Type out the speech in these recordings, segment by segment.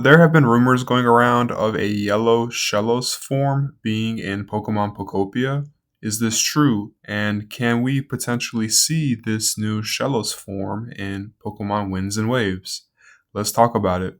There have been rumors going around of a Yellow Shellos form being in Pokemon Pokopia. Is this true? And can we potentially see this new Shellos form in Pokemon Winds and Waves? Let's talk about it.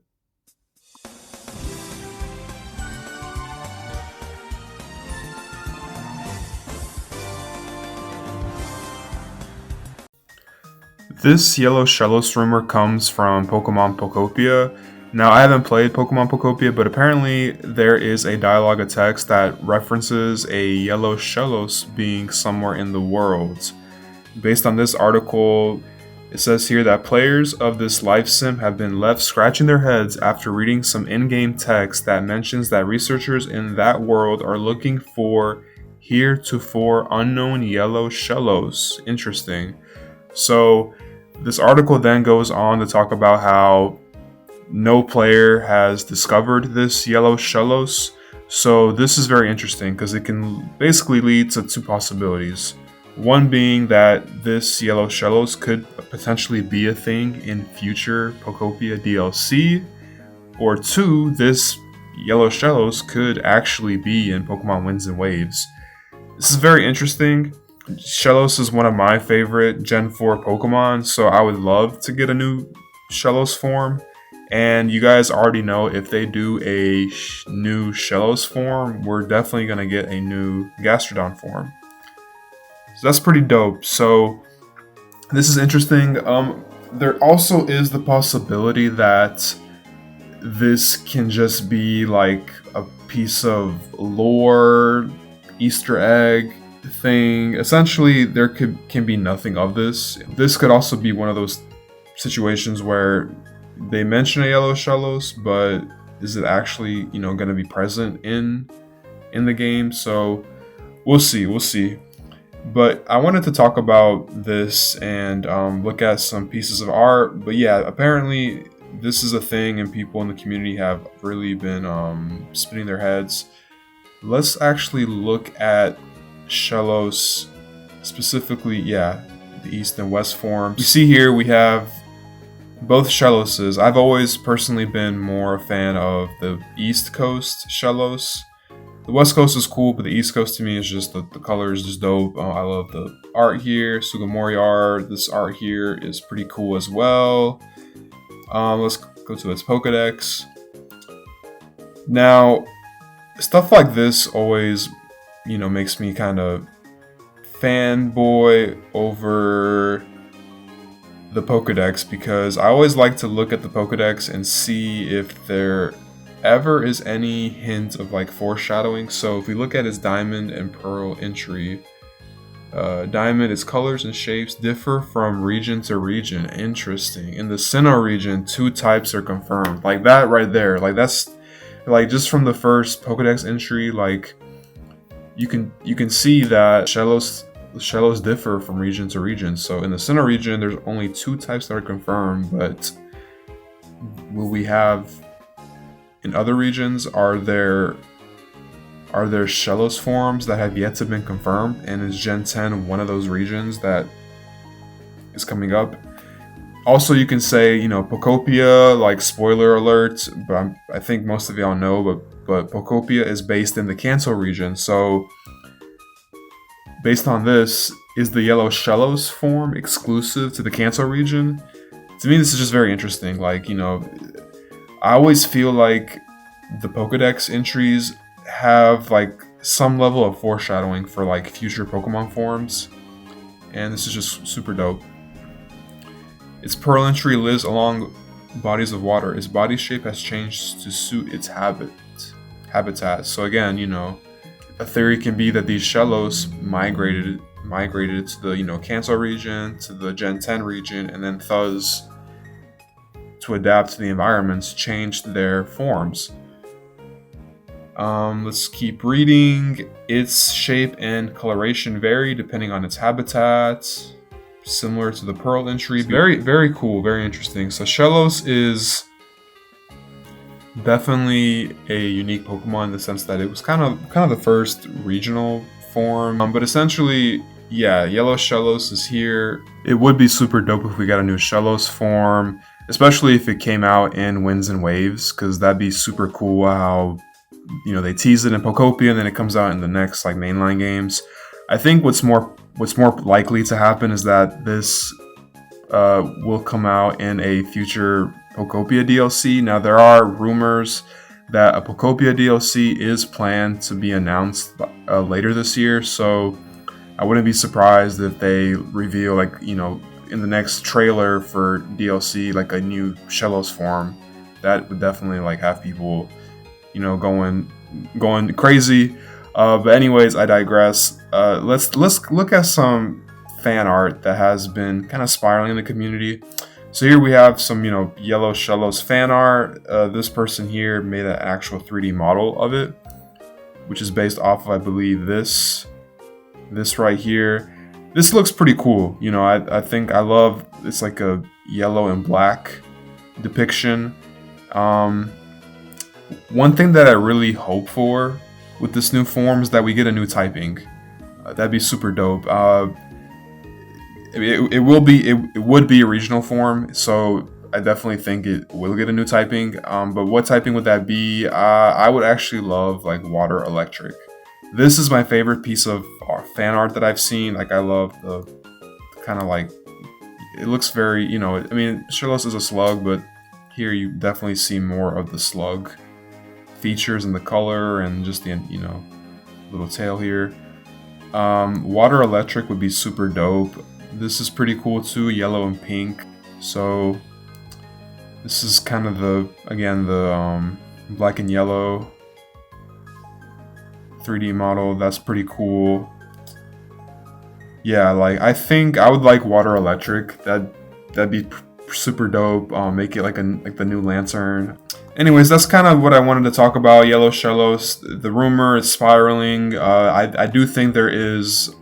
This Yellow Shellos rumor comes from Pokemon Pokopia. Now, I haven't played Pokemon Pokopia, but apparently there is a dialogue of text that references a Yellow Shellos being somewhere in the world. Based on this article, it says here that players of this life sim have been left scratching their heads after reading some in-game text that mentions that researchers in that world are looking for heretofore unknown Yellow Shellos. Interesting. So, this article then goes on to talk about how no player has discovered this Yellow Shellos. So this is very interesting because it can basically lead to two possibilities. One being that this Yellow Shellos could potentially be a thing in future Pokopia DLC, or two, this Yellow Shellos could actually be in Pokemon Winds and Waves. This is very interesting. Shellos is one of my favorite Gen 4 Pokemon, so I would love to get a new Shellos form. And you guys already know if they do a new Shellos form, we're definitely going to get a new Gastrodon form. So that's pretty dope. So this is interesting. There also is the possibility that this can just be like a piece of lore, Easter egg thing. Essentially, there can be nothing of this. This could also be one of those situations where they mention a Yellow Shellos, but is it actually, going to be present in the game? So we'll see. But I wanted to talk about this and look at some pieces of art. But yeah, apparently this is a thing, and people in the community have really been spinning their heads. Let's actually look at Shellos, specifically, the East and West forms. You see here we have both Shelloses. I've always personally been more a fan of the East Coast Shellos. The West Coast is cool, but the East Coast to me is just the color is just dope. I love the art here, Sugimori art. This art here is pretty cool as well. Let's go to its Pokedex. Now, stuff like this always makes me kind of fanboy over the Pokedex, because I always like to look at the Pokedex and see if there ever is any hint of like foreshadowing. So if we look at its Diamond and Pearl entry, Diamond, its colors and shapes differ from region to region. Interesting. In the Sinnoh region, 2 types are confirmed. Like that right there. Like that's like just from the first Pokedex entry, like you can see that Shellos differ from region to region. So in the Sinnoh region, there's only 2 types that are confirmed, but will we have in other regions? Are there Shellos forms that have yet to been confirmed? And is Gen 10 one of those regions that is coming up? Also, you can say, Pokopia, like spoiler alert, but I think most of y'all know, but Pokopia is based in the Kanto region. So based on this, is the Yellow Shellos form exclusive to the Kanto region? To me, this is just very interesting. Like, I always feel like the Pokedex entries have like some level of foreshadowing for like future Pokemon forms, and this is just super dope. Its Pearl entry lives along bodies of water. Its body shape has changed to suit its habitat. So again, a theory can be that these Shellos migrated to the Kanto region, to the Gen 10 region, and then thus to adapt to the environments changed their forms. Let's keep reading. Its shape and coloration vary depending on its habitat, similar to the Pearl entry. Very, very cool, very interesting. So Shellos is definitely a unique Pokemon in the sense that it was kind of the first regional form. But essentially, Yellow Shellos is here. It would be super dope if we got a new Shellos form, especially if it came out in Winds and Waves, because that'd be super cool. How they tease it in Pokopia and then it comes out in the next like mainline games. I think what's more likely to happen is that this will come out in a future Pokopia DLC. Now there are rumors that a Pokopia DLC is planned to be announced later this year, so I wouldn't be surprised if they reveal in the next trailer for DLC like a new Shellos form. That would definitely have people going crazy. But anyways, I digress. Let's look at some fan art that has been kind of spiraling in the community. So here we have some Yellow Shellos fan art. This person here made an actual 3D model of it, which is based off of, I believe, this right here. This looks pretty cool. I think I love it's like a yellow and black depiction. One thing that I really hope for with this new form is that we get a new typing. That'd be super dope. It would be a regional form, so I definitely think it will get a new typing. But what typing would that be? I would actually love like water electric. This is my favorite piece of fan art that I've seen. Like I love the kind of it looks very Shellos is a slug, but here you definitely see more of the slug features and the color and just the little tail here. Water electric would be super dope. This is pretty cool too, yellow and pink. So this is kind of the black and yellow 3D model. That's pretty cool. Yeah, I think I would like water electric. That'd be super dope. Make it like the new lantern. Anyways, that's kind of what I wanted to talk about. Yellow Shellos. The rumor is spiraling. I do think there is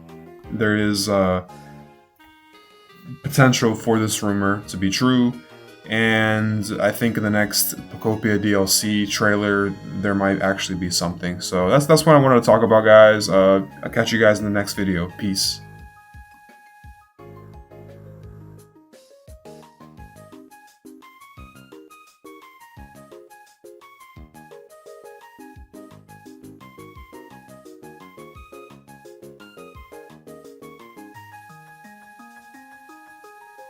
potential for this rumor to be true, and I think in the next Pokopia DLC trailer there might actually be something. So that's what I wanted to talk about, guys. I'll catch you guys in the next video. Peace.